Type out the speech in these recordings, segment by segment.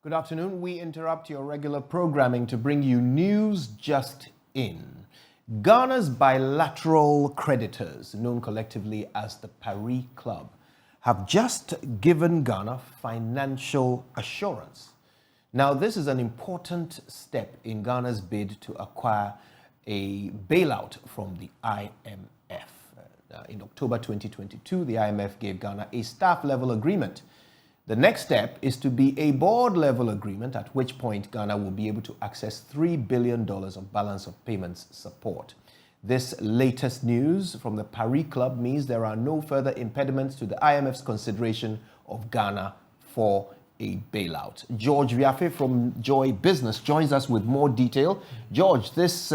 Good afternoon. We interrupt your regular programming to bring you news just in. Ghana's bilateral creditors, known collectively as the Paris Club, have just given Ghana financial assurance. Now, this is an important step in Ghana's bid to acquire a bailout from the IMF. In October 2022, the IMF gave Ghana a staff-level agreement. The next step is to be a board-level agreement, at which point Ghana will be able to access $3 billion of balance of payments support. This latest news from the Paris Club means there are no further impediments to the IMF's consideration of Ghana for a bailout. George Viafe from Joy Business joins us with more detail. George, this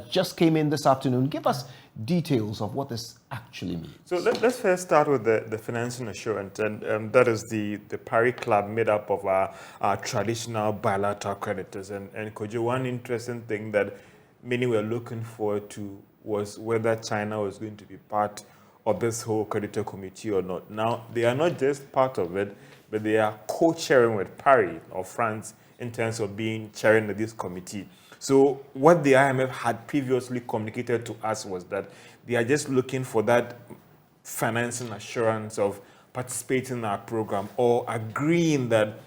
just came in this afternoon. Give us details of what this actually means. So let's first start with the financing assurance, and that is the Paris Club made up of our traditional bilateral creditors. And Kojo, one interesting thing that many were looking forward to was whether China was going to be part of this whole creditor committee or not. Now, they are not just part of it, but they are co-chairing with Paris or France in terms of being chairing of this committee. So what the IMF had previously communicated to us was that they are just looking for that financing assurance of participating in our program or agreeing that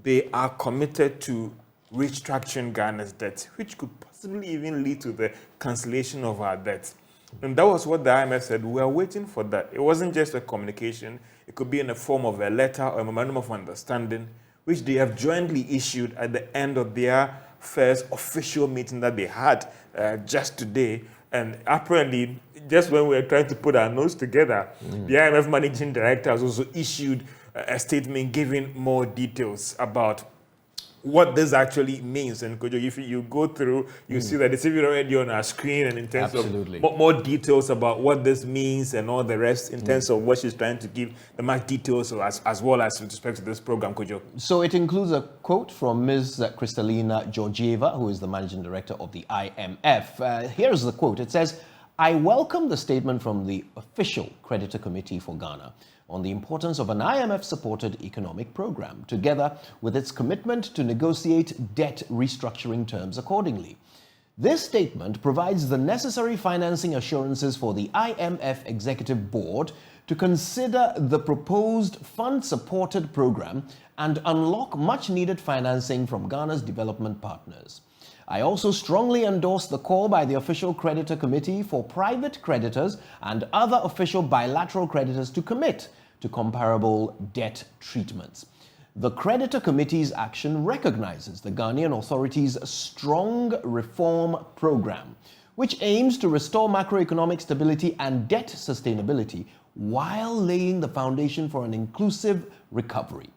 they are committed to restructuring Ghana's debt, which could possibly even lead to the cancellation of our debt. And that was what the IMF said. We are waiting for that. It wasn't just a communication. It could be in the form of a letter or a memorandum of understanding, which they have jointly issued at the end of their first official meeting that they had just today. And apparently, just when we were trying to put our notes together, the IMF managing director has also issued a statement giving more details about what this actually means. And Kojo, if you go through, you see that it's even already on our screen, and in terms of more details about what this means and all the rest in terms of what she's trying to give the much details as well as with respect to this program, Kojo. So it includes a quote from Ms. Kristalina Georgieva, who is the managing director of the IMF. Here's the quote. It says, "I welcome the statement from the official creditor committee for Ghana on the importance of an IMF-supported economic program, together with its commitment to negotiate debt restructuring terms accordingly. This statement provides the necessary financing assurances for the IMF Executive Board to consider the proposed fund-supported program and unlock much-needed financing from Ghana's development partners. I also strongly endorse the call by the Official Creditor Committee for private creditors and other official bilateral creditors to commit to comparable debt treatments. The Creditor Committee's action recognizes the Ghanaian authorities' strong reform program, which aims to restore macroeconomic stability and debt sustainability while laying the foundation for an inclusive recovery.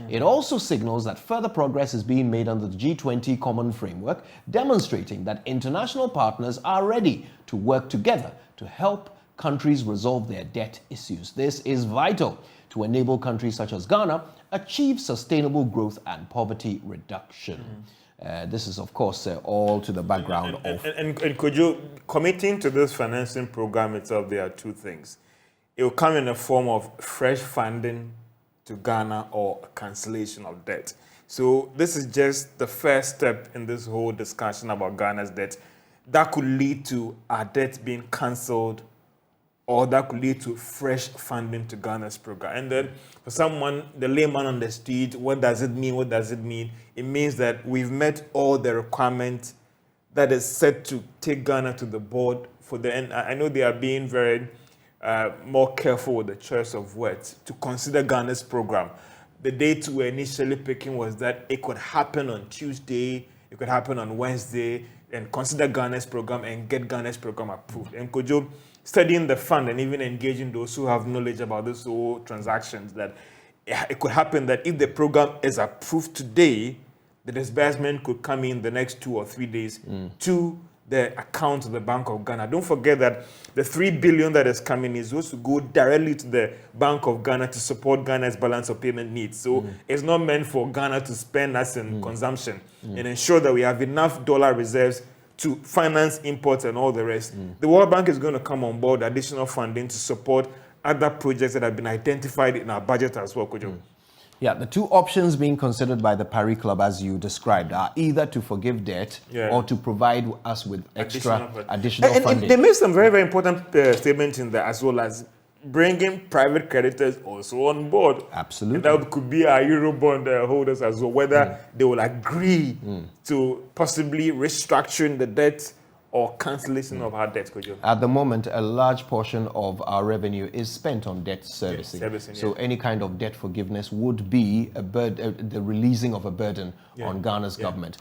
It also signals that further progress is being made under the G20 Common Framework, demonstrating that international partners are ready to work together to help countries resolve their debt issues. This is vital to enable countries such as Ghana achieve sustainable growth and poverty reduction." This is, of course, all to the background of... And could you, committing to this financing program itself, there are two things. It will come in the form of fresh funding to Ghana or a cancellation of debt. So this is just the first step in this whole discussion about Ghana's debt. That could lead to our debt being cancelled, or that could lead to fresh funding to Ghana's program. And then for someone, the layman on the street, what does it mean? What does it mean? It means that we've met all the requirements that is set to take Ghana to the board for the end. I know they are being very more careful with the choice of words to consider Ghana's program. The date we were initially picking was that it could happen on Tuesday, it could happen on Wednesday, and consider Ghana's program and get Ghana's program approved. And Kojo, studying the fund and even engaging those who have knowledge about this whole transactions, that it could happen that if the program is approved today, the disbursement could come in the next 2 or 3 days to the account of the Bank of Ghana. Don't forget that the $3 billion that is coming is supposed to go directly to the Bank of Ghana to support Ghana's balance of payment needs. So it's not meant for Ghana to spend as in consumption and ensure that we have enough dollar reserves to finance imports and all the rest. The World Bank is going to come on board additional funding to support other projects that have been identified in our budget as well, Kojo. Yeah, the two options being considered by the Paris Club, as you described, are either to forgive debt or to provide us with additional funding. And they made some very, very important statements in there, as well as bringing private creditors also on board. Absolutely. And that could be our Eurobond holders as well, whether they will agree to possibly restructuring the debt or cancellation of our debt, Kojo? At the moment, a large portion of our revenue is spent on debt servicing. So any kind of debt forgiveness would be the releasing of a burden on Ghana's government.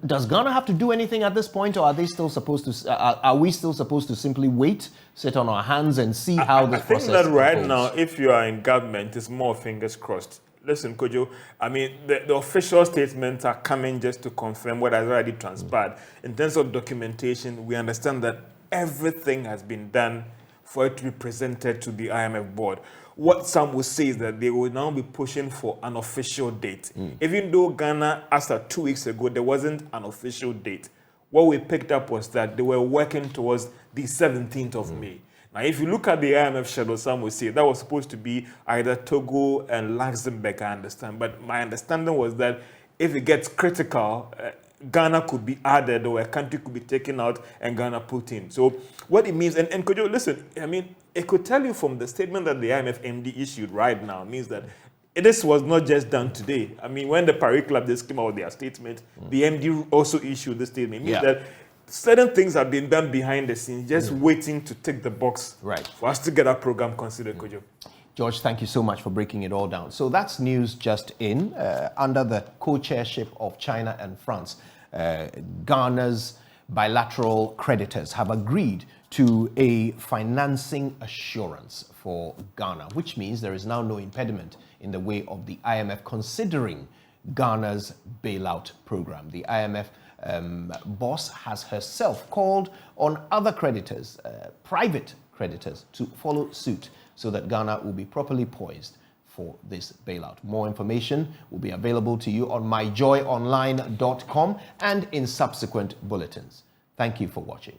Does Ghana have to do anything at this point, or are they still supposed to? Are we still supposed to simply wait, sit on our hands, and see how this process I think that right unfolds? now, if you are in government, it's more fingers crossed. Listen, Kojo, I mean, the official statements are coming just to confirm what has already transpired. In terms of documentation, we understand that everything has been done for it to be presented to the IMF board. What some will say is that they will now be pushing for an official date. Even though Ghana, as of 2 weeks ago, there wasn't an official date. What we picked up was that they were working towards the 17th of May. Now, if you look at the IMF schedule, some will say that was supposed to be either Togo and Luxembourg, I understand. But my understanding was that if it gets critical, Ghana could be added, or a country could be taken out and Ghana put in. So what it means, and could you listen, I mean, it could tell you from the statement that the IMF MD issued right now, means that this was not just done today. I mean, when the Paris Club just came out with their statement, the MD also issued the statement. It means that certain things have been done behind the scenes, just waiting to tick the box for us to get our program considered, Kojo. George, thank you so much for breaking it all down. So that's news just in. Under the co-chairship of China and France, Ghana's bilateral creditors have agreed to a financing assurance for Ghana, which means there is now no impediment in the way of the IMF considering Ghana's bailout program. The IMF boss has herself called on other creditors, private creditors, to follow suit so that Ghana will be properly poised for this bailout. More information will be available to you on myjoyonline.com and in subsequent bulletins. Thank you for watching.